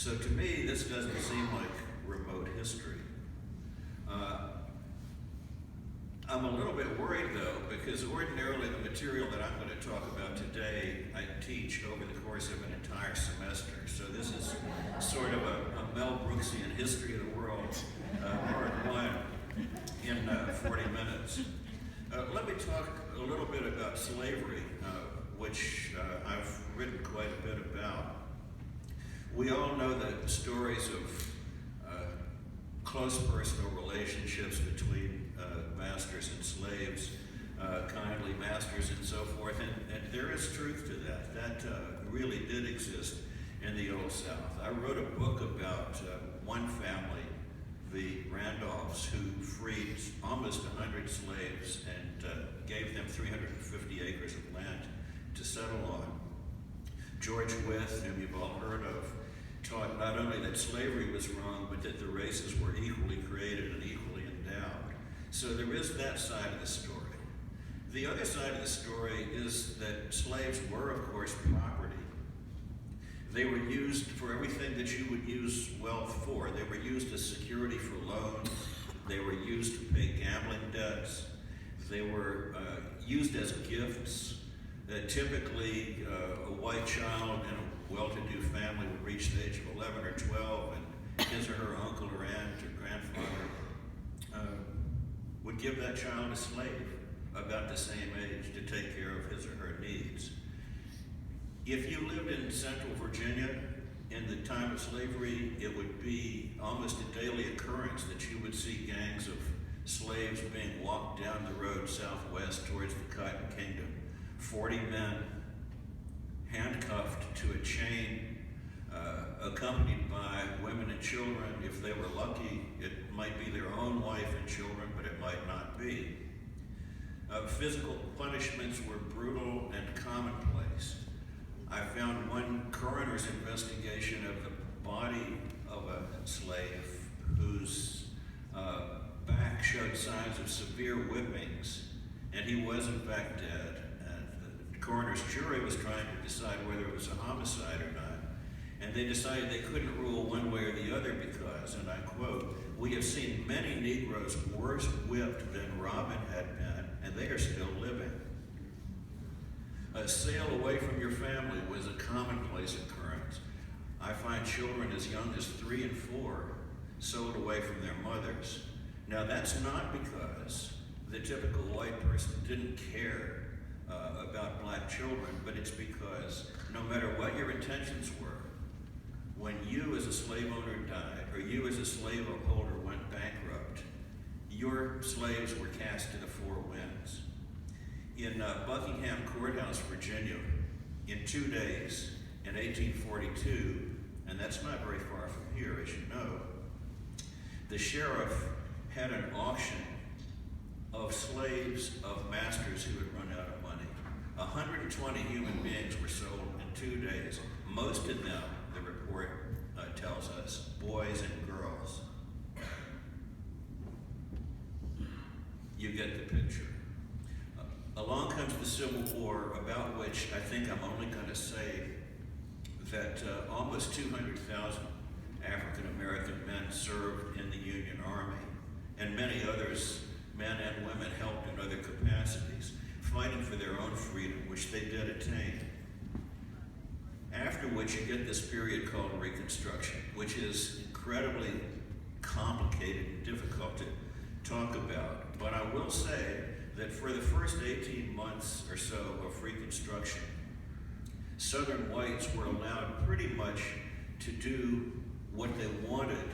So to me, this doesn't seem like remote history. I'm a little bit worried though, because ordinarily the material that I'm going to talk about today, I teach over the course of an entire semester. So this is sort of a Mel Brooksian history of the world, part one, in 40 minutes. Let me talk a little bit about slavery, which I've written quite a bit about. We all know the stories of close personal relationships between masters and slaves, kindly masters and so forth, and there is truth to that. That really did exist in the Old South. I wrote a book about one family, the Randolphs, who freed almost 100 slaves and gave them 350 acres of land to settle on. George Wythe, whom you've all heard of, taught not only that slavery was wrong, but that the races were equally created and equally endowed. So there is that side of the story. The other side of the story is that slaves were, of course, property. They were used for everything that you would use wealth for. They were used as security for loans. They were used to pay gambling debts. They were used as gifts. Typically, a white child in a well-to-do family would reach the age of 11 or 12, and his or her uncle or aunt or grandfather would give that child a slave about the same age to take care of his or her needs. If you lived in central Virginia in the time of slavery, it would be almost a daily occurrence that you would see gangs of slaves being walked down the road southwest towards the Cotton Kingdom. 40 men handcuffed to a chain, accompanied by women and children. If they were lucky, it might be their own wife and children, but it might not be. Physical punishments were brutal and commonplace. I found one coroner's investigation of the body of a slave whose back showed signs of severe whippings, and he was in fact dead. And the coroner's jury was trying to decide whether it was a homicide or not. And they decided they couldn't rule one way or the other because, and I quote, "We have seen many Negroes worse whipped than Robin had been, and they are still living." A sail away from your family was a commonplace occurrence. I find children as young as 3 and 4 sold away from their mothers. Now that's not because the typical white person didn't care about black children, but it's because no matter what your intentions were, when you as a slave owner died, or you as a slave holder went bankrupt, your slaves were cast to the 4 winds. In Buckingham Courthouse, Virginia, in 2 days in 1842, and that's not very far from here, as you know, the sheriff had an auction of slaves of masters who had run out of money. 120 human beings were sold in 2 days. Most of them, the report tells us, boys and girls. You get the picture. Along comes the Civil War, about which I think I'm only going to say that almost 200,000 African American men served in the Union Army, and many others, men and women, helped in other capacities, fighting for their own freedom, which they did attain. After which you get this period called Reconstruction, which is incredibly complicated and difficult to talk about. But I will say that for the first 18 months or so of Reconstruction, Southern whites were allowed pretty much to do what they wanted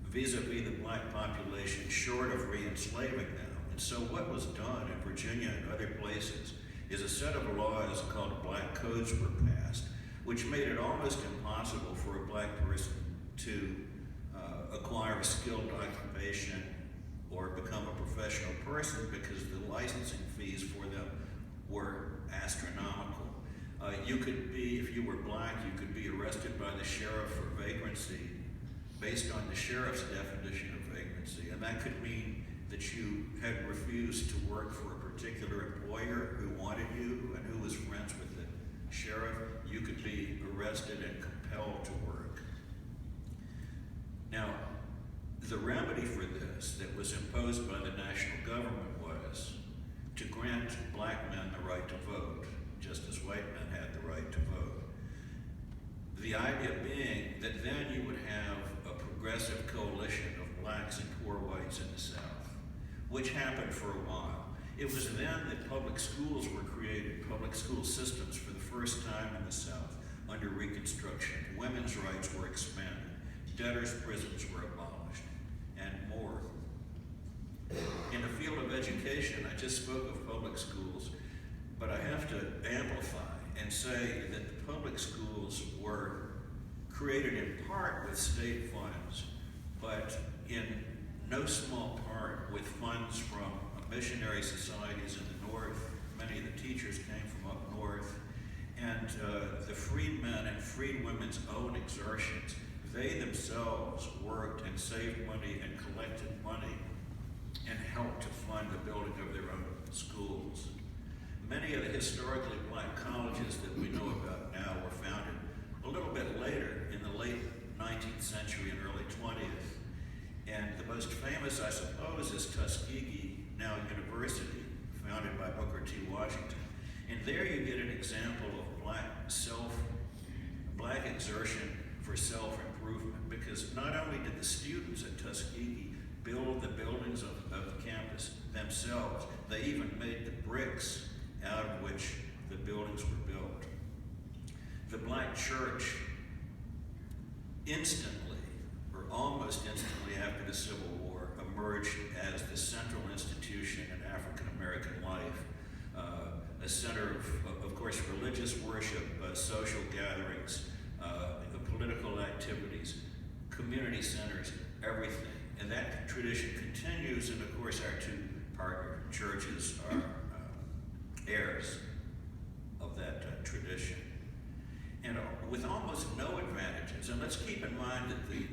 vis-a-vis the black population, short of re-enslaving them. And so what was done in Virginia and other places is a set of laws called black codes were passed, which made it almost impossible for a black person to acquire a skilled occupation or become a professional person, because the licensing fees for them were astronomical. You could be, if you were black, you could be arrested by the sheriff for vagrancy based on the sheriff's definition of vagrancy, and that could mean that you had refused to work for a particular employer who wanted you and who was friends with the sheriff. You could be arrested and compelled to work. The remedy for this that was imposed by the national government was to grant black men the right to vote, just as white men had the right to vote. The idea being that then you would have a progressive coalition of blacks and poor whites in the South, which happened for a while. It was then that public schools were created, public school systems for the first time in the South under Reconstruction. Women's rights were expanded, debtors' prisons were abolished, and more. In the field of education, I just spoke of public schools, but I have to amplify and say that the public schools were created in part with state funds, but in no small part with funds from missionary societies in the North. Many of the teachers came from up north. And the freedmen and freedwomen's own exertions, they themselves worked and saved money and collected money and helped to fund the building of their own schools. Many of the historically black colleges that we know about now were founded a little bit later, in the late 19th century and early 20th. And the most famous, I suppose, is Tuskegee, now University, founded by Booker T. Washington. And there you get an example of black exertion for self-improvement, because not only did the students at Tuskegee build the buildings of the campus themselves, they even made the bricks out of which the buildings were built. The black church instantly, or almost instantly after the Civil War, emerged as the central institution in African American life, a center of course, religious worship, social gatherings, political activities, community centers, everything. And that tradition continues, and of course our two partner churches are heirs of that tradition. And with almost no advantages, and let's keep in mind that the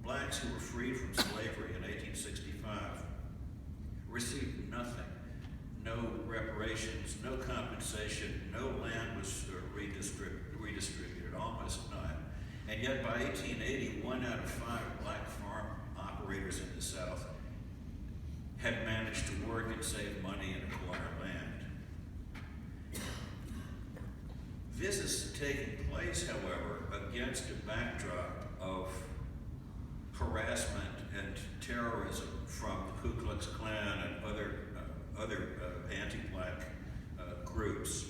blacks who were freed from slavery in 1865 received nothing. No reparations, no compensation, no land was redistributed, almost none. And yet by 1880, 1 out of 5 black farm operators in the South had managed to work and save money and acquire land. This is taking place, however, against a backdrop of harassment and terrorism from the Ku Klux Klan and other anti-black groups.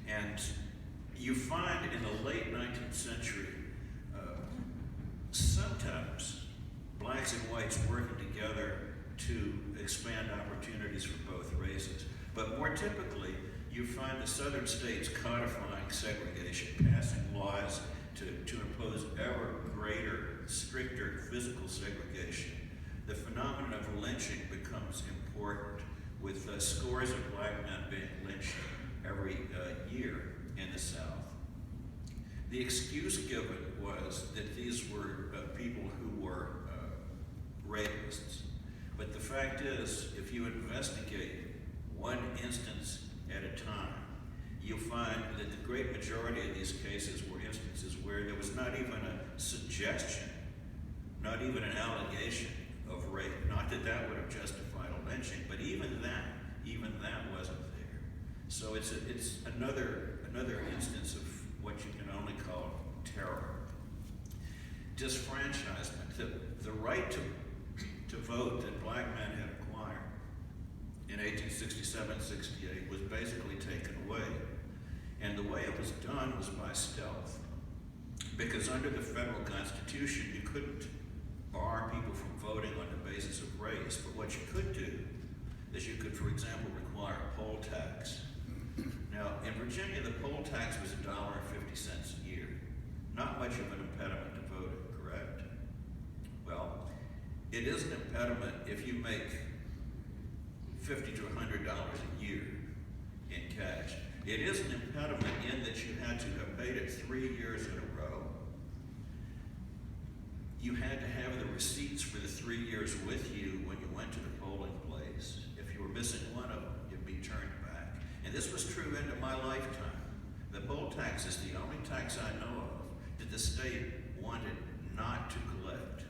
And you find in the late 19th century, sometimes blacks and whites working together to expand opportunities for both races. But more typically, you find the southern states codifying segregation, passing laws to impose ever greater, stricter physical segregation. The phenomenon of lynching becomes important, with scores of black men being lynched every year in the South. The excuse given was that these were people who were rapists. But the fact is, if you investigate one instance at a time, you'll find that the great majority of these cases were instances where there was not even a suggestion, not even an allegation of rape. Not that that would have justified a lynching, but even that wasn't there. So it's another instance of what you can only call terror. Disfranchisement, the right to vote that black men had acquired in 1867-68 was basically taken away. And the way it was done was by stealth. Because under the federal Constitution, you couldn't bar people from voting on the basis of race. But what you could do is you could, for example, require a poll tax. Now, in Virginia, the poll tax was $1.50 a year. Not much of an impediment to voting, correct? Well, it is an impediment if you make $50 to $100 a year in cash. It is an impediment in that you had to have paid it 3 years in a row. You had to have the receipts for the 3 years with you when you went to the polling place. If you were missing one of them, you'd be turned back. And this was true into my lifetime. The poll tax is the only tax I know of that the state wanted not to collect.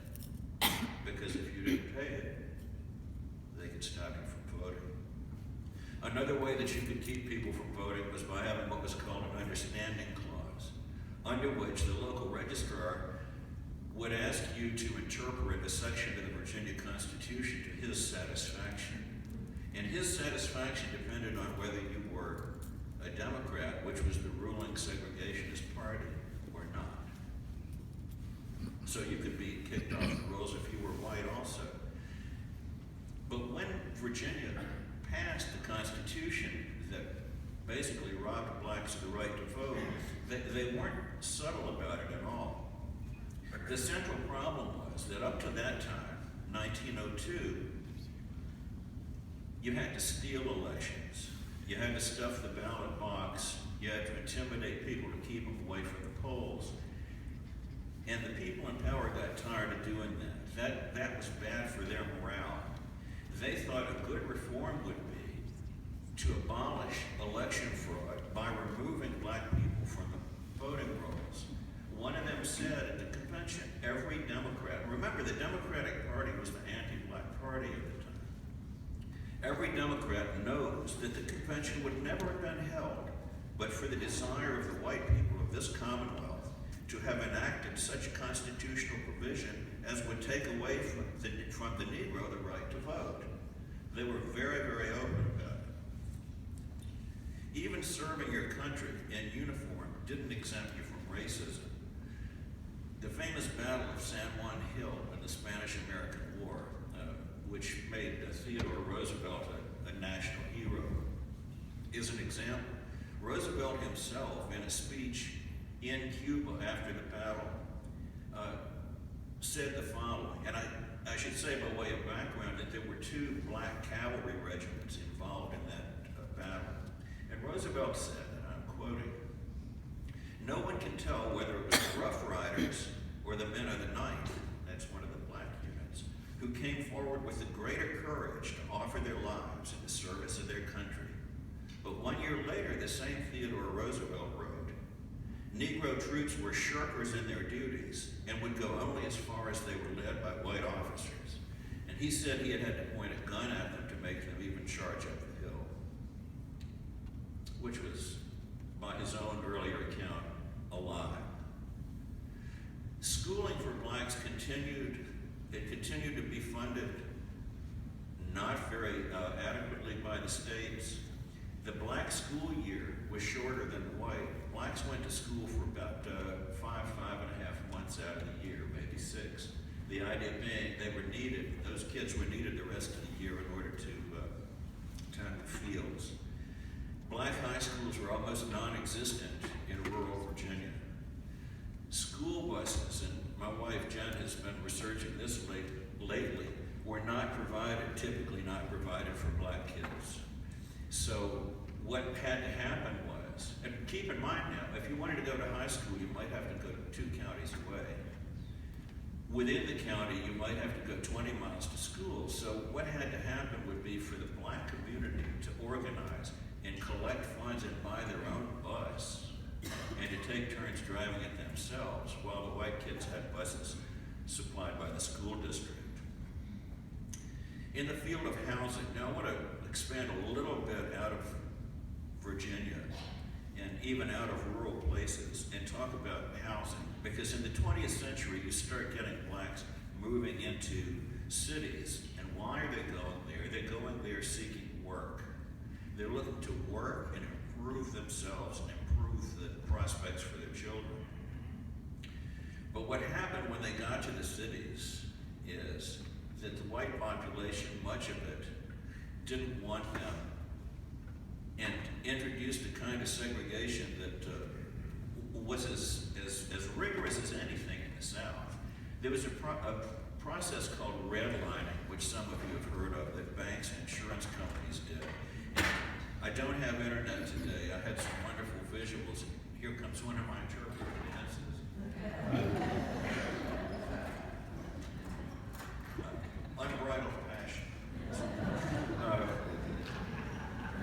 because if you didn't pay it, they could stop you from voting. Another way that you could keep people from voting was by having what was called an understanding clause, under which the local registrar would ask you to interpret a section of the Virginia Constitution to his satisfaction. And his satisfaction depended on whether you were a Democrat, which was the ruling segregationist party, or not. So you could be kicked off the rolls if you were white also. But when Virginia passed the Constitution that basically robbed blacks of the right to vote, they weren't subtle about it at all. The central problem was that up to that time, 1902, you had to steal elections. You had to stuff the ballot box. You had to intimidate people to keep them away from the polls. And the people in power got tired of doing that. That was bad for their morale. They thought a good reform would be to abolish election fraud by removing black people from the voting rolls. One of them said at the convention, every Democrat, remember the Democratic Party was the anti-black party at the time. Every Democrat knows that the convention would never have been held but for the desire of the white people of this Commonwealth to have enacted such a constitutional provision as would take away from the Negro the right to vote. They were very, very open about it. Even serving your country in uniform didn't exempt you from racism. The famous Battle of San Juan Hill in the Spanish-American War, which made Theodore Roosevelt a national hero, is an example. Roosevelt himself, in a speech in Cuba after the battle, said the following, and I should say by way of background that there were 2 black cavalry regiments involved in that battle. And Roosevelt said, and I'm quoting, "No one can tell whether it was the Rough Riders or the men of the Ninth," that's one of the black units, "who came forward with the greater courage to offer their lives in the service of their country." But 1 year later, the same Theodore Roosevelt wrote, "Negro troops were shirkers in their duties and would go only as far as they were led by white officers." And he said he had to point a gun at them to make them even charge up the hill, which was, by his own earlier account, a lie. Schooling for blacks continued to be funded, not very adequately by the states. The black school year was shorter than the white. Blacks went to school for about 5.5 months out of the year, maybe 6. The idea being they were needed, those kids were needed the rest of the year in order to tend the fields. Black high schools were almost non-existent in rural Virginia. School buses, and my wife Jen has been researching this lately, were typically not provided for black kids. So what had to happen was, and keep in mind now, if you wanted to go to high school, you might have to go 2 counties away. Within the county, you might have to go 20 miles to school. So what had to happen would be for the black community to organize and collect funds and buy their own bus, and to take turns driving it themselves while the white kids had buses supplied by the school district. In the field of housing, now I want to expand a little bit out of Virginia and even out of rural places and talk about housing, because in the 20th century you start getting blacks moving into cities. And why are they going there? They're going there seeking work. They're looking to work and improve themselves and improve the prospects for their children. But what happened when they got to the cities is that the white population, much of it, didn't want them and introduced a kind of segregation that was as rigorous as anything in the South. There was a process called redlining, which some of you have heard of, that banks and insurance companies did. And I don't have internet today. I had some wonderful visuals. Here comes one of my interpreter dances. Unbridled passion.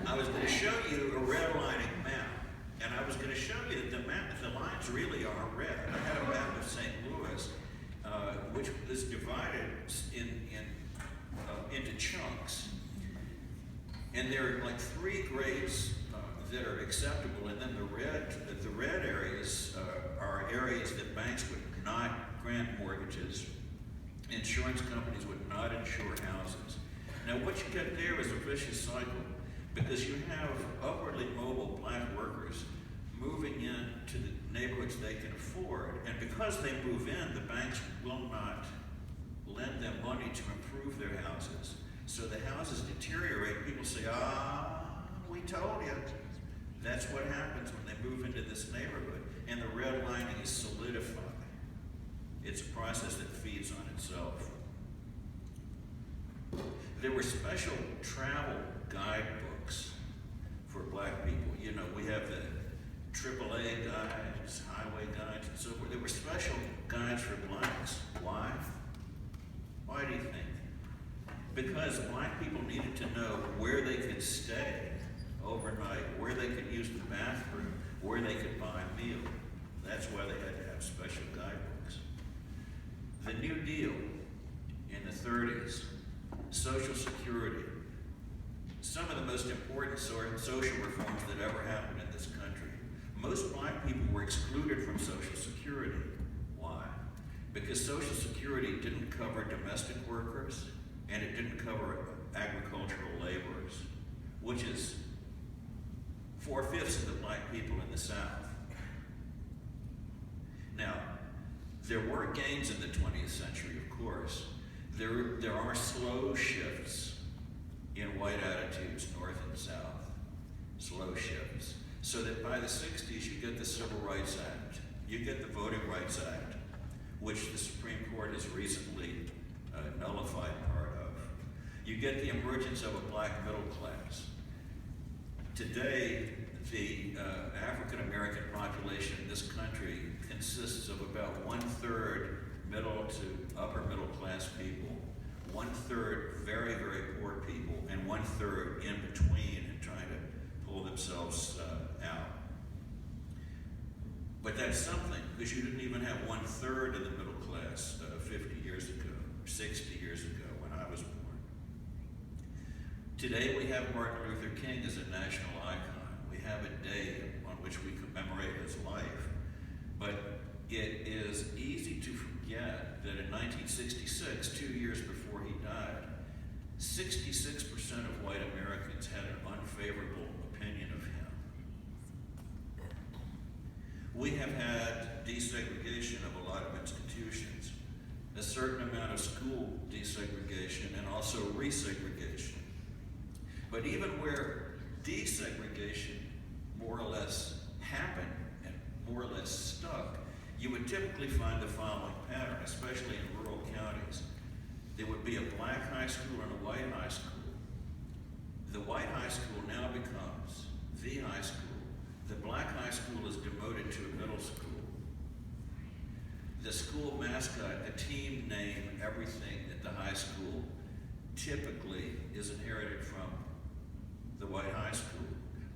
I was going to show you a redlining map, and I was going to show you that the lines really are red. I had a map of St. Louis, which is divided in into chunks. And there are like 3 grades that are acceptable, and then the red areas are areas that banks would not grant mortgages, insurance companies would not insure houses. Now what you get there is a vicious cycle, because you have upwardly mobile black workers moving into the neighborhoods they can afford, and because they move in, the banks will not lend them money to improve their houses. So the houses deteriorate. People say, we told you. That's what happens when they move into this neighborhood, and the redlining is solidified. It's a process that feeds on itself. There were special travel guidebooks for black people. You know, we have the AAA guides, highway guides, and so forth. There were special guides for blacks. Why? Why do you think? Because black people needed to know where they could stay overnight, where they could use the bathroom, where they could buy a meal. That's why they had to have special guidebooks. The New Deal in the 30s, Social Security, some of the most important social reforms that ever happened in this country. Most black people were excluded from Social Security. Why? Because Social Security didn't cover domestic workers, and it didn't cover agricultural laborers, which is 4/5 of the black people in the South. Now, there were gains in the 20th century, of course. There are slow shifts in white attitudes, north and south, slow shifts. So that by the 60s, you get the Civil Rights Act, you get the Voting Rights Act, which the Supreme Court has recently nullified part of. You get the emergence of a black middle class. Today, the African American population in this country consists of about 1/3 middle to upper middle class people, 1/3 very, very poor people, and 1/3 in between and trying to pull themselves out. But that's something, because you didn't even have 1/3 of the middle class 50 years ago, or 60 years ago when I was born. Today we have Martin Luther King as a national icon. We have a day on which we commemorate his life. But it is easy to forget that in 1966, 2 years before he died, 66% of white Americans had an unfavorable opinion of him. We have had desegregation of a lot of institutions, a certain amount of school desegregation, and also resegregation. But even where desegregation more or less happened and more or less stuck, you would typically find the following pattern, especially in rural counties. There would be a black high school and a white high school. The white high school now becomes the high school. The black high school is demoted to a middle school. The school mascot, the team name, everything at the high school typically is inherited from the white high school.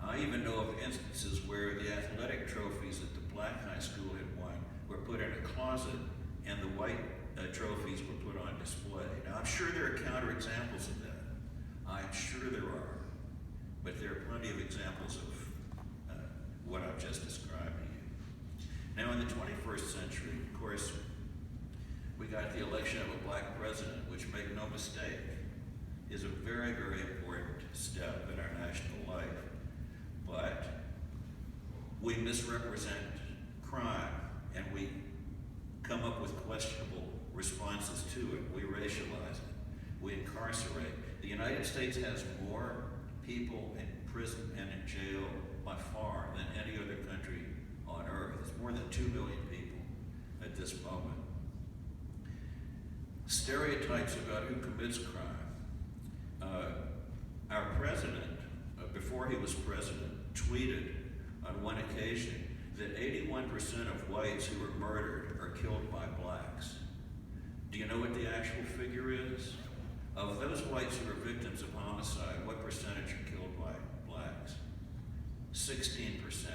I even know of instances where the athletic trophies that the black high school had won were put in a closet and the white trophies were put on display. Now, I'm sure there are counterexamples of that. I'm sure there are. But there are plenty of examples of what I've just described to you. Now, in the 21st century, of course, we got the election of a black president, which, make no mistake, is a very, very important step in our national life. But we misrepresent crime, and we come up with questionable responses to it. We racialize it. We incarcerate. The United States has more people in prison and in jail by far than any other country on earth. It's more than 2 million people at this moment. Stereotypes about who commits crime. Our president, before he was president, tweeted on one occasion that 81% of whites who are murdered are killed by blacks. Do you know what the actual figure is? Of those whites who are victims of homicide, what percentage are killed by blacks? 16%.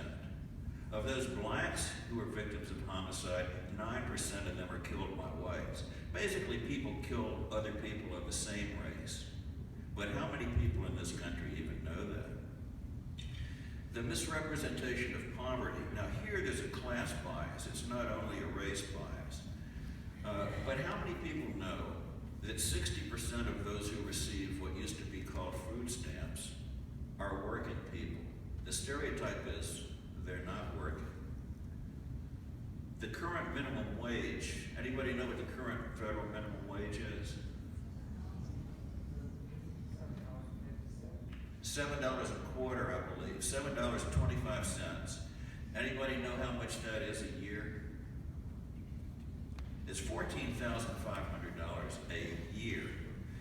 Of those blacks who are victims of homicide, 9% of them are killed by whites. Basically, people kill other people of the same race But how many people in this country even know that? The misrepresentation of poverty. Now here there's a class bias. It's not only a race bias. But how many people know that 60% of those who receive what used to be called food stamps are working people? The stereotype is they're not working. The current minimum wage, anybody know what the current federal minimum wage is? $7 a quarter, I believe, $7.25. Anybody know how much that is a year? It's $14,500 a year.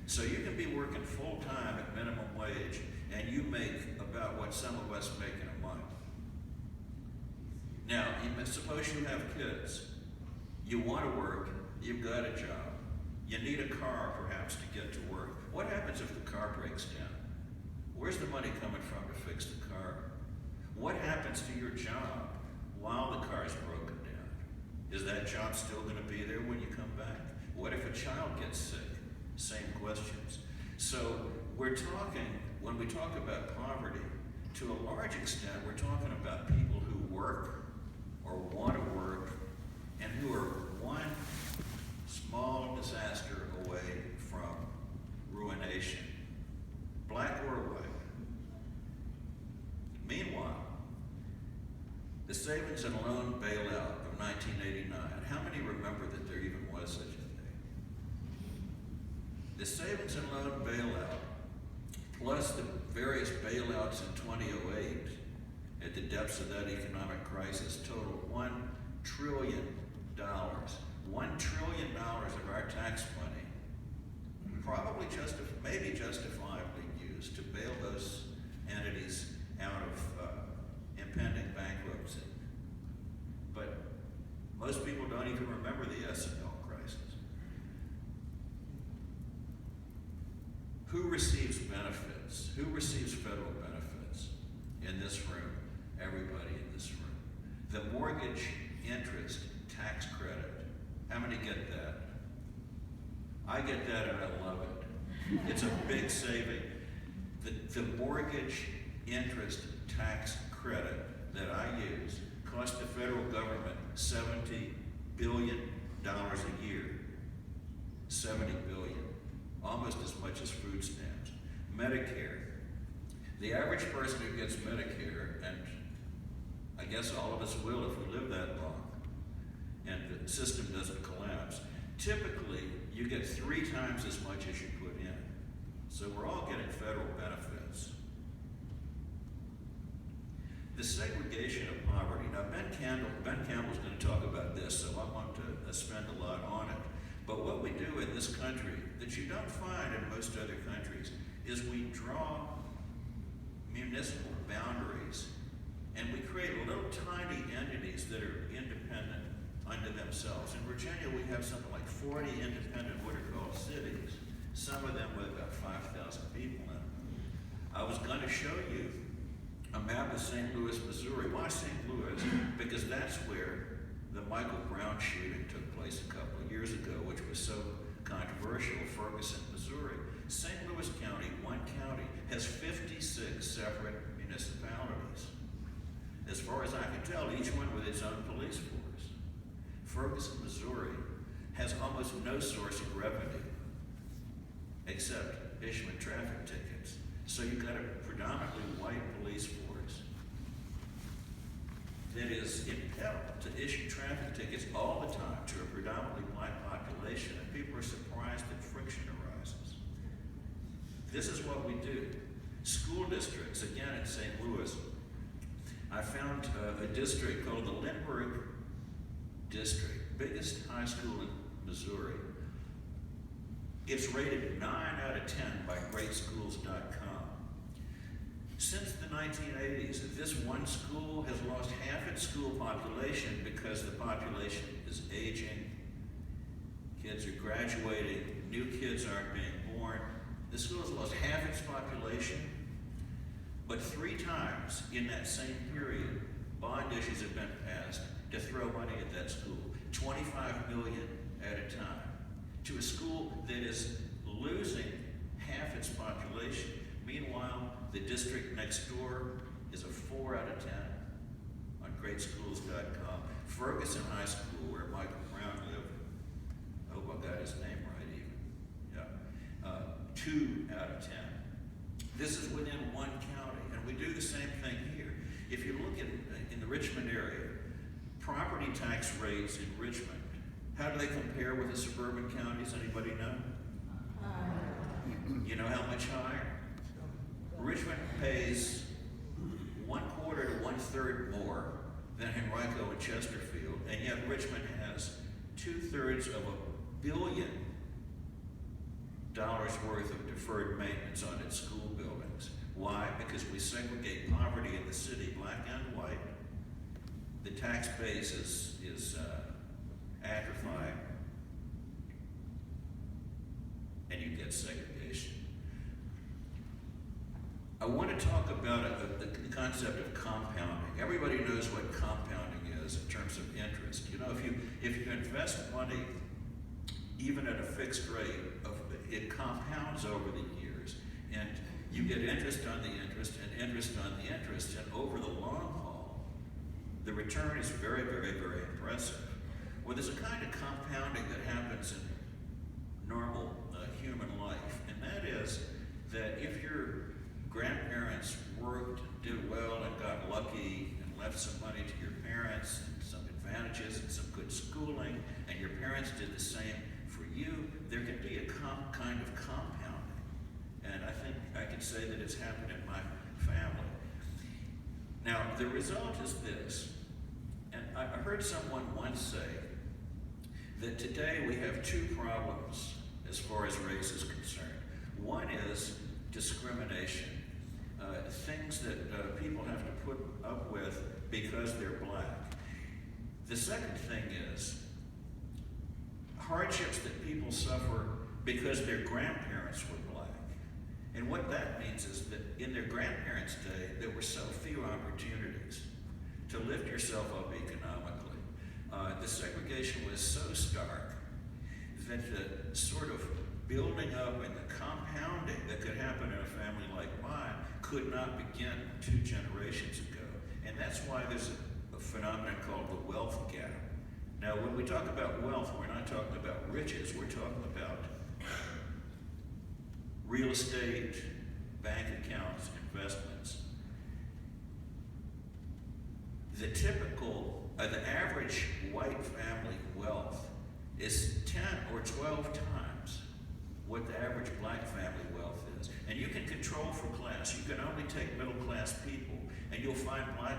So you can be working full time at minimum wage and you make about what some of us make in a month. Now, suppose you have kids. You want to work, you've got a job. You need a car perhaps to get to work. What happens if the car breaks down? Where's the money coming from to fix the car? What happens to your job while the car's broken down? Is that job still going to be there when you come back? What if a child gets sick? Same questions. So we're talking, when we talk about poverty, to a large extent, we're talking about people who work or want to work and who are one small disaster away from ruination, black or white. Meanwhile, the savings and loan bailout of 1989, how many remember that there even was such a thing? The savings and loan bailout, plus the various bailouts in 2008 at the depths of that economic crisis, totaled $1 trillion. $1 trillion of our tax money, probably maybe justifiably used to bail those entities out of impending bankruptcy. But most people don't even remember the S&L crisis. Who receives benefits? Who receives federal benefits in this room? Everybody in this room. The mortgage interest tax credit. How many get that? I get that and I love it. It's a big saving. The mortgage interest tax credit that I use costs the federal government $70 billion a year. $70 billion. Almost as much as food stamps. Medicare. The average person who gets Medicare, and I guess all of us will if we live that long, and the system doesn't collapse, typically you get 3 times as much as you put in. So we're all getting federal benefits. The segregation of poverty. Now Ben Campbell's going to talk about this, so I want to spend a lot on it. But what we do in this country that you don't find in most other countries is we draw municipal boundaries and we create little tiny entities that are independent unto themselves. In Virginia, we have something like 40 independent, what are called cities, some of them with about 5,000 people in them. I was going to show you a map of St. Louis, Missouri. Why St. Louis? Because that's where the Michael Brown shooting took place a couple of years ago, which was so controversial, Ferguson, Missouri. St. Louis County, one county, has 56 separate municipalities. As far as I can tell, each one with its own police force. Ferguson, Missouri has almost no source of revenue except issuing traffic tickets. So you've got a predominantly white police force that is impelled to issue traffic tickets all the time to a predominantly black population, and people are surprised that friction arises. This is what we do. School districts, again in St. Louis, I found a district called the Lindbergh District, biggest high school in Missouri. It's rated 9 out of 10 by GreatSchools.com. Since the 1980s, this one school has lost half its school population because the population is aging, kids are graduating, new kids aren't being born. The school has lost half its population, but 3 times in that same period, bond issues have been passed to throw money at that school, $25 million at a time, to a school that is losing half its population. Meanwhile, the district next door is a 4 out of 10 on greatschools.com. Ferguson High School, where Michael Brown lived, I hope I got his name right even, yeah, 2 out of 10. This is within one county, and we do the same thing here. If you look in the Richmond area, property tax rates in Richmond, how do they compare with the suburban counties? Anybody know? You know how much higher? Richmond pays 1/4 to 1/3 more than Henrico and Chesterfield, and yet Richmond has 2/3 of $1 billion worth of deferred maintenance on its school buildings. Why? Because we segregate poverty in the city, black and white. The tax base is atrophying, and you get segregation. I want to talk about the concept of compounding. Everybody knows what compounding is in terms of interest. You know, if you invest money, even at a fixed rate, it compounds over the years, and you get interest on the interest and interest on the interest, and over the long haul, the return is very, very, very impressive. Well, there's a kind of compounding that happens in normal human life, and that is that if your grandparents worked, did well, and got lucky, and left some money to your parents, and some advantages, and some good schooling, and your parents did the same for you, there can be a kind of compounding. And I think I can say that it's happened in my family. Now, the result is this, and I heard someone once say that today we have two problems as far as race is concerned. One is discrimination, things that people have to put up with because they're black. The second thing is hardships that people suffer because their grandparents were black. And what that means is that in their grandparents' day, there were so few opportunities to lift yourself up economically. The segregation was so stark that the sort of building up and the compounding that could happen in a family like mine could not begin 2 generations ago. And that's why there's a phenomenon called the wealth gap. Now, when we talk about wealth, we're not talking about riches, we're talking about real estate, bank accounts, investments. The average white family wealth is 10 or 12 times what the average black family wealth is. And you can control for class. You can only take middle class people, and you'll find black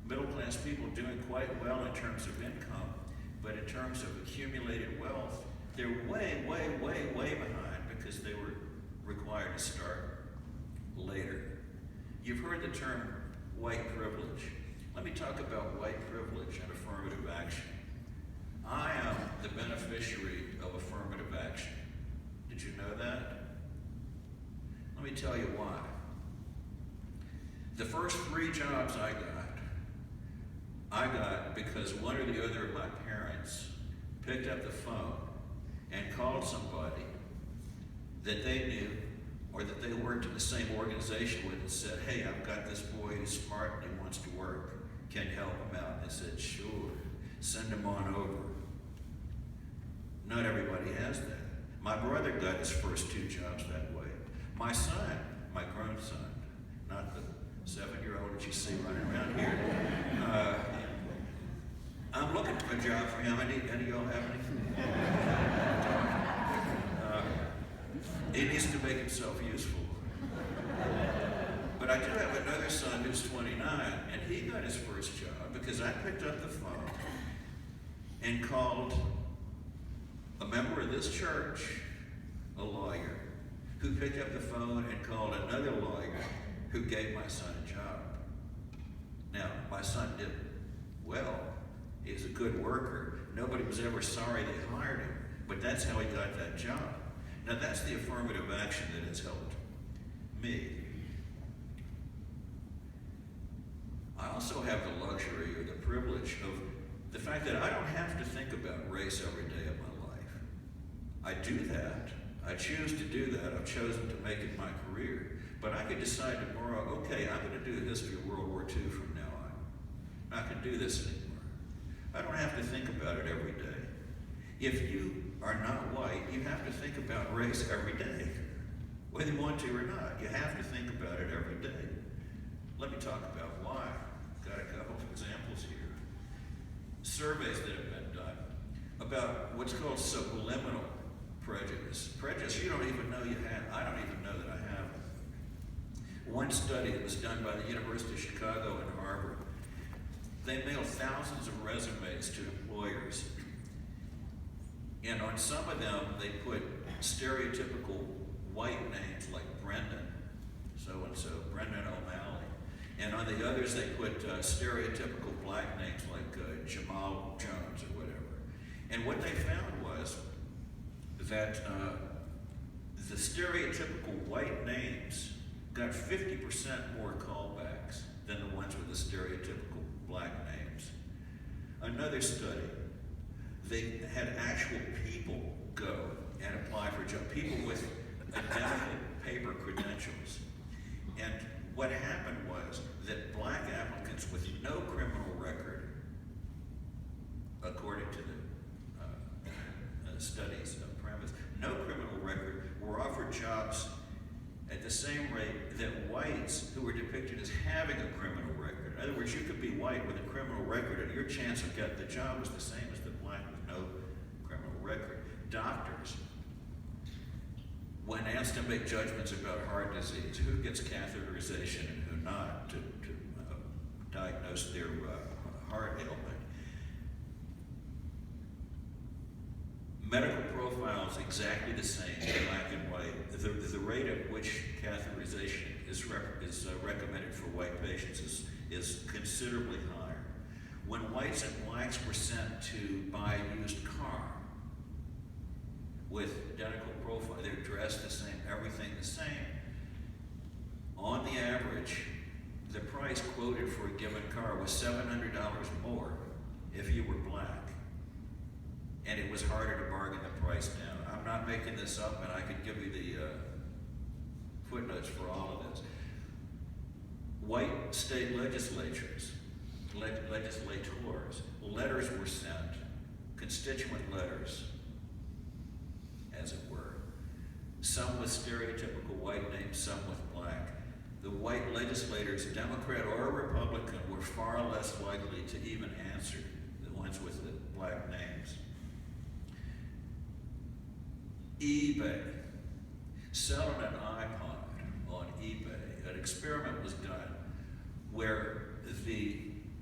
middle class people doing quite well in terms of income, but in terms of accumulated wealth, they're way, way, way, way behind because they were required to start later. You've heard the term white privilege. Let me talk about white privilege and affirmative action. I am the beneficiary of affirmative action. Did you know that? Let me tell you why. The first 3 jobs I got because one or the other of my parents picked up the phone and called somebody that they knew or that they worked in the same organization with and said, hey, I've got this boy who's smart and he wants to work. Can you help him out? They said, sure, send him on over. Not everybody has that. My brother got his first 2 jobs that way. My son, my grown son, not the 7-year-old that you see running around here, I'm looking for a job for him. Any of y'all have any? He needs to make himself useful. But I do have another son who's 29, and he got his first job because I picked up the phone and called a member of this church, a lawyer, who picked up the phone and called another lawyer who gave my son a job. Now, my son did well. He's a good worker. Nobody was ever sorry they hired him, but that's how he got that job. Now, that's the affirmative action that has helped me. I also have the luxury or the privilege of the fact that I don't have to think about race every day of my life. I do that. I choose to do that. I've chosen to make it my career. But I could decide tomorrow, okay, I'm going to do the history of World War II from now on. I'm not going to do this anymore. I don't have to think about it every day. If you are not white, you have to think about race every day. Whether you want to or not, you have to think about it every day. Let me talk about why. Got a couple of examples here. Surveys that have been done about what's called subliminal prejudice. Prejudice you don't even know you have. I don't even know that I have it. One study that was done by the University of Chicago and Harvard, they mailed thousands of resumes to employers. And on some of them, they put stereotypical white names like Brendan, so-and-so, Brendan O'Malley. And on the others, they put stereotypical black names like Jamal Jones or whatever. And what they found was that the stereotypical white names got 50% more callbacks than the ones with the stereotypical black names. Another study, they had actual people go and apply for jobs, people with identical paper credentials. And what happened was that black applicants with no criminal record, according to the studies premise, no criminal record, were offered jobs at the same rate that whites who were depicted as having a criminal record. In other words, you could be white with a criminal record and your chance of getting the job was the same as the black with no criminal record. Doctors, when asked to make judgments about heart disease, who gets catheterization and who not, to diagnose their heart ailment, medical profiles exactly the same, black and white. The rate at which catheterization is recommended for white patients is considerably higher. When whites and blacks were sent to buy a used car with identical profile, they're dressed the same, everything the same. On the average, the price quoted for a given car was $700 more if you were black. And it was harder to bargain the price down. I'm not making this up, and I could give you the footnotes for all of this. White state legislators, letters were sent, constituent letters, as it were. Some with stereotypical white names, some with black. The white legislators, Democrat or Republican, were far less likely to even answer the ones with the black names. eBay, selling an iPod on eBay. An experiment was done where the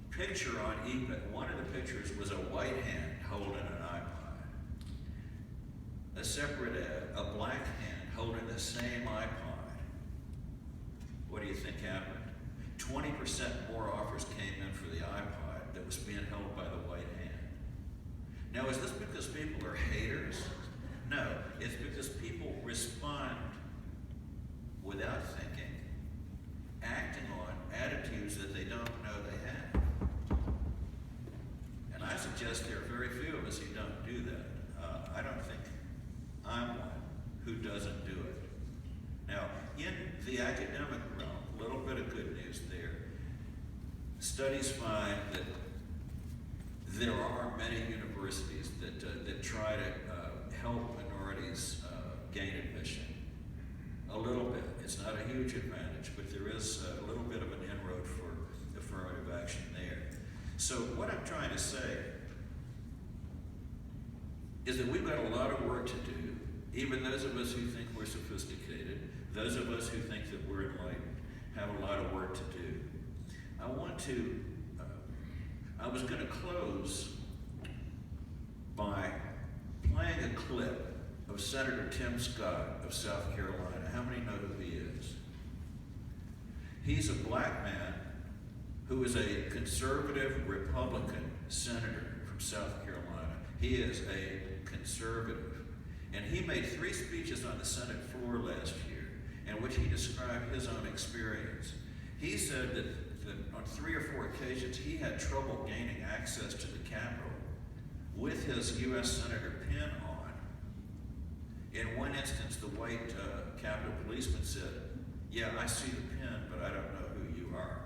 picture on eBay, one of the pictures was a white hand holding an iPod. A separate ad, a black hand holding the same iPod. What do you think happened? 20% more offers came in for the iPod that was being held by the white hand. Now, is this because people are haters? No, it's because people respond without thinking, acting on attitudes that they don't know they have. And I suggest there are very few of us who don't do that. I don't think I'm one who doesn't do it. Now, in the academic realm, a little bit of good news there. Studies find that there are many universities that try to help minorities gain admission. A little bit. It's not a huge advantage, but there is a little bit of an inroad for affirmative action there. So what I'm trying to say is that we've got a lot of work to do, even those of us who think we're sophisticated, those of us who think that we're enlightened, have a lot of work to do. I was going to close by playing a clip of Senator Tim Scott of South Carolina. How many know who he is? He's a black man who is a conservative Republican senator from South Carolina. He is a conservative. And he made 3 speeches on the Senate floor last year in which he described his own experience. He said that on 3 or 4 occasions he had trouble gaining access to the Capitol with his U.S. Senator pin on In one instance, the white Capitol policeman said, "Yeah, I see the pin, but I don't know who you are."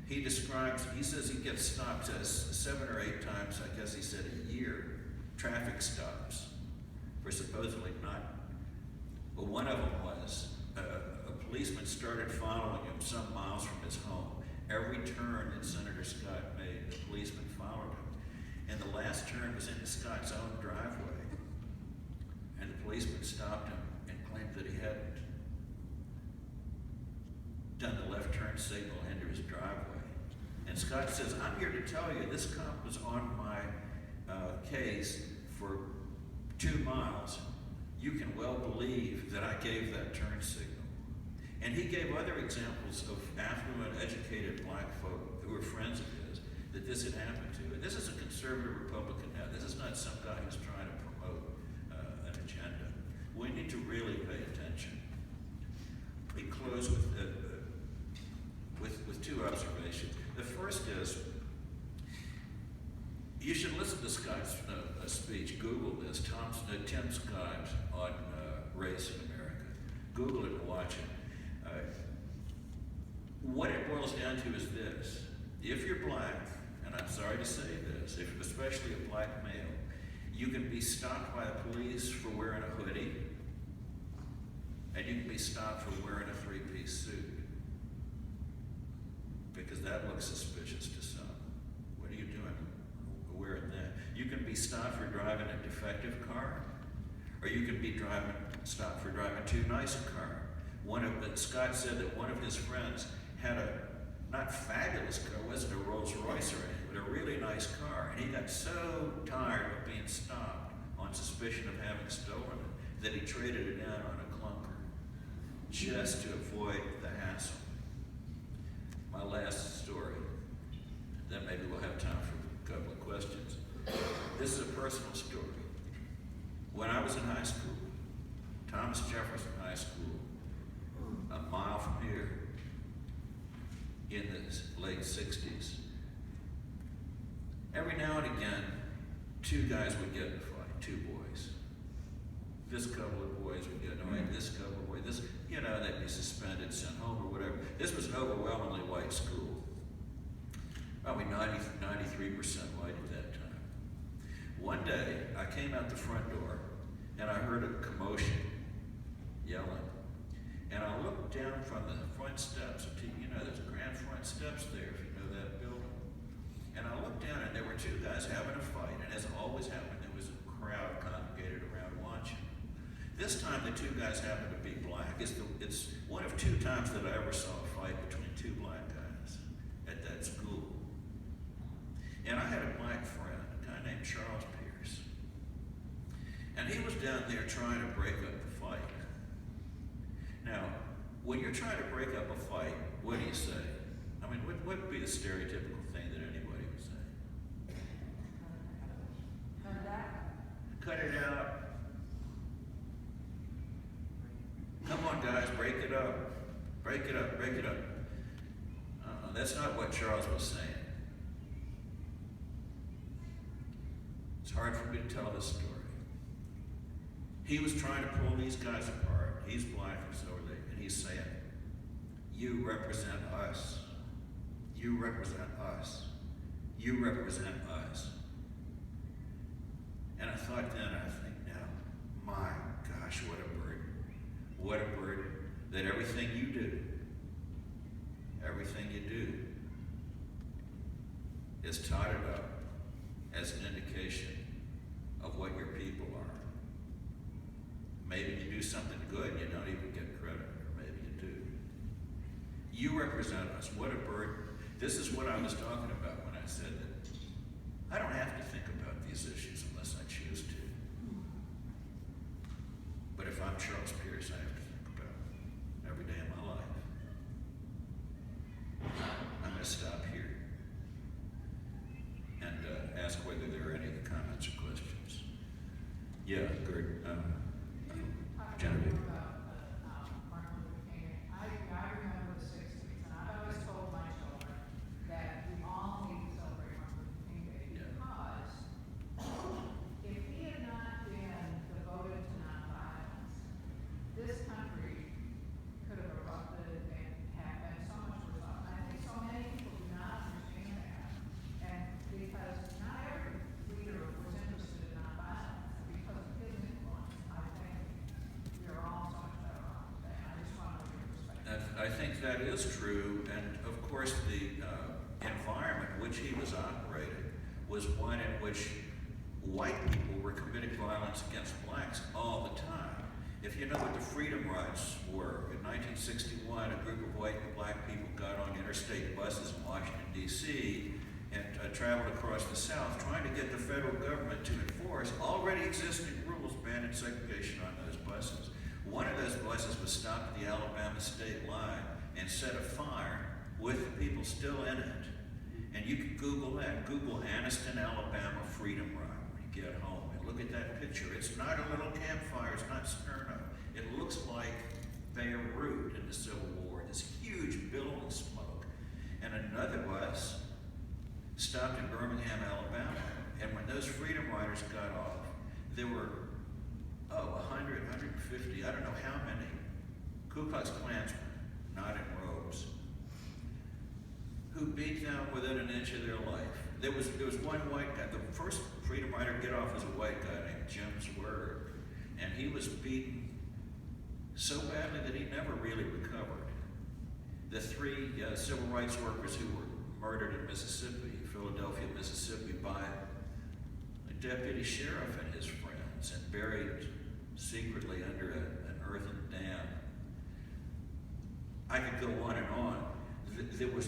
He says he gets stopped 7 or 8 times, I guess he said a year, traffic stops for supposedly not. Well, one of them was a policeman started following him some miles from his home. Every turn that Senator Scott made, the policeman followed him. And the last turn was into Scott's own driveway. And the policeman stopped him and claimed that he hadn't done the left turn signal into his driveway. And Scott says, "I'm here to tell you, this cop was on my case for 2 miles. You can well believe that I gave that turn signal." And he gave other examples of affluent, educated black folk who were friends of his that this had happened to. And this is a conservative Republican now. This is not some guy who's trying to promote an agenda. We need to really pay attention. We close with 2 observations. The first is, you should listen to Scott's speech. Google this, Tim Scott on race in America. Google it and watch it. What it boils down to is this: if you're black, and I'm sorry to say this, especially a black male, you can be stopped by the police for wearing a hoodie, and you can be stopped for wearing a 3-piece suit, because that looks suspicious to some. What are you doing wearing that? You can be stopped for driving a defective car, or you can be stopped for driving too nice a car. Scott said that one of his friends had a not fabulous car, wasn't a Rolls Royce or anything, but a really nice car, and he got so tired of being stopped on suspicion of having stolen it that he traded it down on a clunker just to avoid the hassle. My last story, then maybe we'll have time for a couple of questions. This is a personal story. When I was in high school, Thomas Jefferson High School, a mile from here, in the late 60s, every now and again, 2 guys would get in a fight, 2 boys. This couple of boys would get annoyed, this couple of boys, they'd be suspended, sent home, or whatever. This was an overwhelmingly white school. Probably 93% white at that time. One day, I came out the front door, and I heard a commotion, yelling. And I looked down from the front steps. There's grand front steps there, if you know that building. And I looked down, and there were 2 guys having a fight. And as always happened, there was a crowd congregated around watching. This time, the 2 guys happened to be black. It's one of 2 times that I ever saw a fight between 2 black guys at that school. And I had a black friend, a guy named Charles Pierce. And he was down there trying to break up the fight. Now, when you're trying to break up a fight, what do you say? I mean, what would be the stereotypical thing that anybody would say? Cut it out. Come on, guys, break it up. Break it up, break it up. That's not what Charles was saying. It's hard for me to tell this story. He was trying to pull these guys apart. He's black, and so are they. And he's saying, "You represent us. You represent us. You represent us." And I thought then, I think now, my gosh, what a burden. What a burden that everything you do is totted up as an indication of what your people are. Maybe you do something good and you don't even get credit, or maybe you do. You represent us. What a burden. This is what I was talking about when I said that I don't have to think about these issues unless I choose to. But if I'm Charles Pierce, I have to think about it every day of my life. I'm going to stop here and ask whether there are any comments or questions. Yeah, Gert, Genevieve. Martin Luther King. I remember the 60s, and I've always told my children that we all need to celebrate Martin Luther King Day because if he had not been devoted to nonviolence, I think that is true, and of course the environment in which he was operating was one in which white people were committing violence against blacks all the time. If you know what the Freedom Rides were, in 1961, a group of white and black people got on interstate buses in Washington, D.C., and traveled across the South trying to get the federal government to enforce already existing rules banning segregation on those buses. One of those buses was stopped at the Alabama state line and set afire with the people still in it. And you can Google that. Google Anniston, Alabama Freedom Ride when you get home. And look at that picture. It's not a little campfire. It's not Smyrna. It looks like Beirut in the Civil War. This huge billowing smoke. And another bus stopped in Birmingham, Alabama. And when those Freedom Riders got off, there were 100, 150, I don't know how many Ku Klux Klansmen, not in robes, who beat them within an inch of their life. There was one white guy, the first Freedom Rider to get off was a white guy named Jim Swerve, and he was beaten so badly that he never really recovered. The three civil rights workers who were murdered in Mississippi, Philadelphia, Mississippi, by a deputy sheriff and his friends and buried secretly under an earthen dam. I could go on and on. There was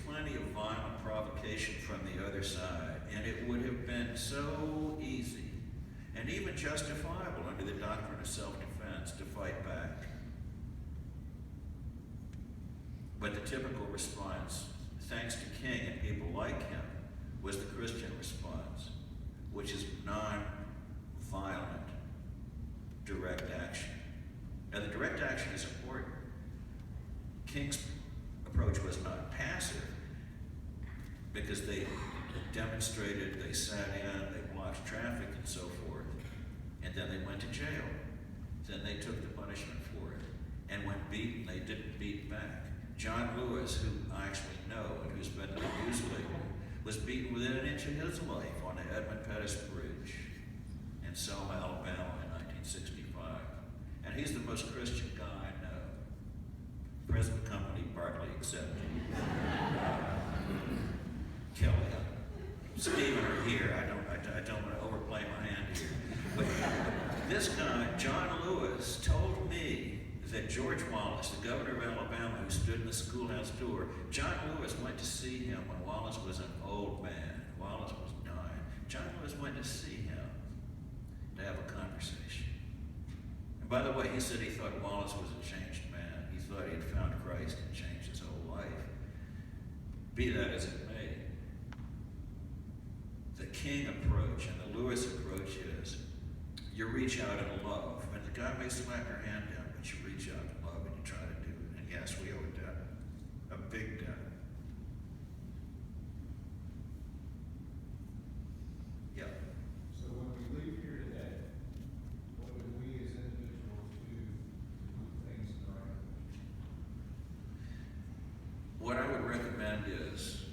plenty of violent provocation from the other side, and it would have been so easy and even justifiable under the doctrine of self-defense to fight back. But the typical response, thanks to King and people like him, was the Christian response, which is non-violent direct action. Now, the direct action is important. King's approach was not passive because they demonstrated, they sat in, they blocked traffic and so forth, and then they went to jail. Then they took the punishment for it. And when beaten, they didn't beat back. John Lewis, who I actually know and who's been in the news lately, was beaten within an inch of his life on the Edmund Pettus Bridge in Selma, Alabama in 1965. And he's the most Christian guy I know. Present company partly accepted. Kelly, Stephen are here. I don't want to overplay my hand here. But this guy, John Lewis, told me that George Wallace, the governor of Alabama who stood in the schoolhouse door, John Lewis went to see him when Wallace was an old man. Wallace was dying. John Lewis went to see him to have a conversation. And by the way, he said he thought Wallace was a changed man. He thought he had found Christ and changed his whole life. Be that as it may, the King approach and the Lewis approach is you reach out in love. And the guy may slap your hand down, but you reach out in love and you try to do it. And yes, we owe a debt, a big debt. Yep. So when we leave here today, what do we as individuals do to move things in the right direction? What I would recommend is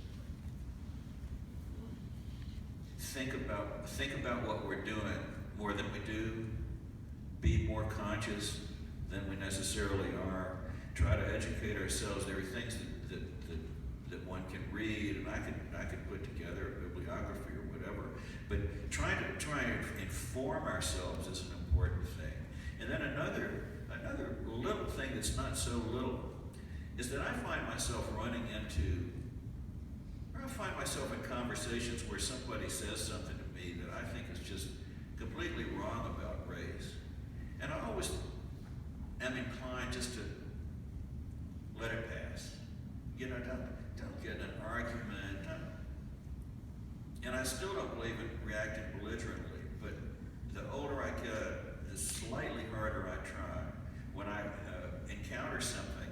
think about what we're doing more than we do. Be more conscious than we necessarily are. Try to educate ourselves. There are things that one can read, and I could put together a bibliography or whatever. But try and inform ourselves is an important thing. And then another little thing that's not so little is that I find myself in conversations where somebody says something to me that I think is just completely wrong about race. And I always am inclined just to let it pass. You know, don't get in an argument. And I still don't believe in reacting belligerently, but the older I get, the slightly harder I try. When I encounter something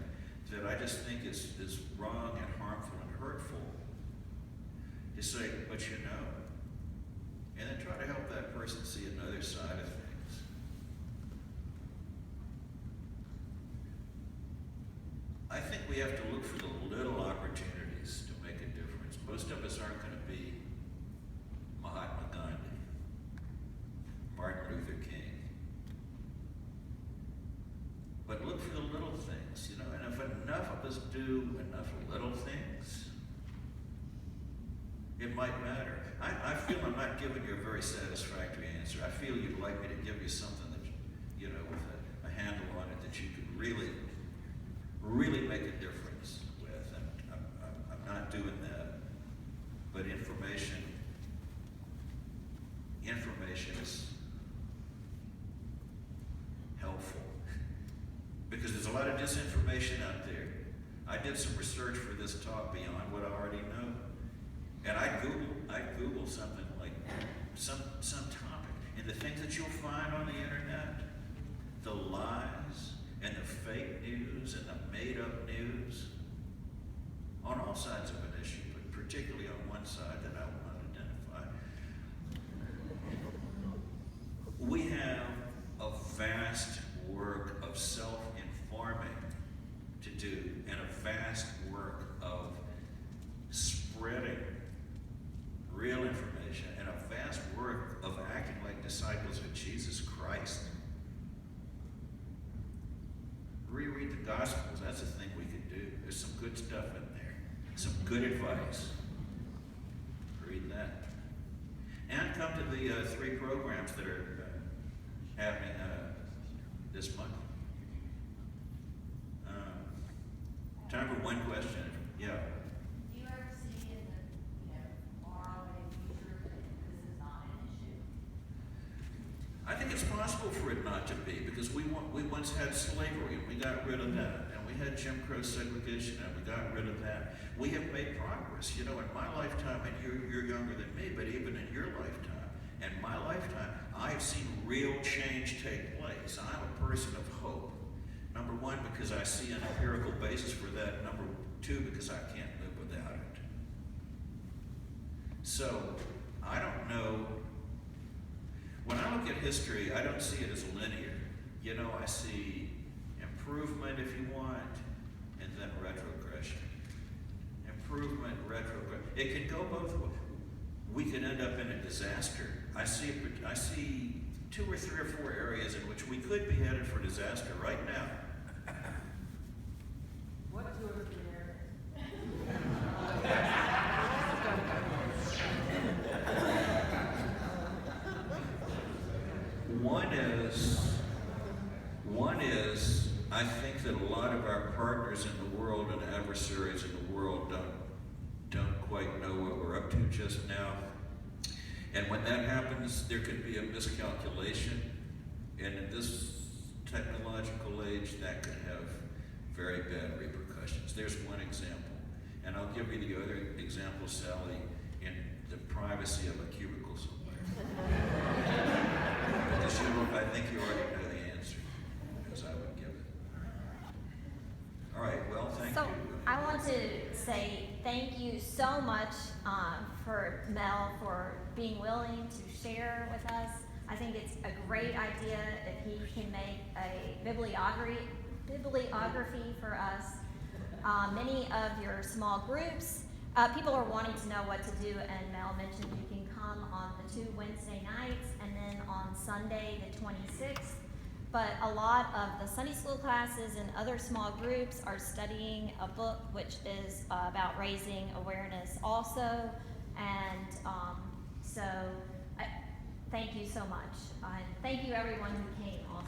that I just think is wrong and harmful and hurtful, to say, but you know, and then try to help that person see another side of things. I think we have to look for the little opportunities to make a difference. Most of us aren't going to be Mahatma Gandhi, Martin Luther King. But look for the little things, you know, and if enough enough of us do enough little things, it might matter. I feel I'm not giving you a very satisfactory answer. I feel you'd like me to give you something that, you know, with a handle on it that you could really, really make a difference with. And I'm not doing that. But information is helpful. Because there's a lot of disinformation out there. I did some research for this talk beyond what I already know. And I Googled something like some topic. And the things that you'll find on the internet, the lies and the fake news and the made up news, on all sides of an issue, but particularly on one side that I want to identify. We have a vast work of self-informing to do, and a vast work of spreading real information, and a vast work of acting like disciples of Jesus Christ. Reread the Gospels, that's a thing we could do. There's some good stuff in there, some good advice. Read that. And come to the 3 programs that are happening this month. Time for one question. Yeah. Do you ever see in the, far away future that this is not an issue? I think it's possible for it not to be, because we once had slavery and we got rid of that, and we had Jim Crow segregation and we got rid of that. We have made progress, in my lifetime, and you're younger than me, but even in your lifetime, and my lifetime, I've seen real change take place. I'm a person of hope. Number one, because I see an empirical basis for that. Number two, because I can't live without it. So, I don't know. When I look at history, I don't see it as linear. I see improvement, if you want, and then retrogression. Improvement, retrogression. It can go both ways. We could end up in a disaster. I see 2 or 3 or 4 areas in which we could be headed for disaster right now. What 2 or 3 areas? One is, I think that a lot of our partners in the world and adversaries in the world don't quite know what we're up to just now. And when that happens, there could be a miscalculation. And in this technological age, that could have very bad repercussions. There's one example. And I'll give you the other example, Sally, in the privacy of a cubicle somewhere. Because I think you already know the answer, because I would give it. All right, well, thank you. So I want to say thank you so much for Mel for being willing to share with us. I think it's a great idea if he can make a bibliography for us. Many of your small groups, people are wanting to know what to do, and Mel mentioned you can come on the 2 Wednesday nights and then on Sunday the 26th. But a lot of the Sunday school classes and other small groups are studying a book which is about raising awareness also. And so thank you so much. And thank you everyone who came on.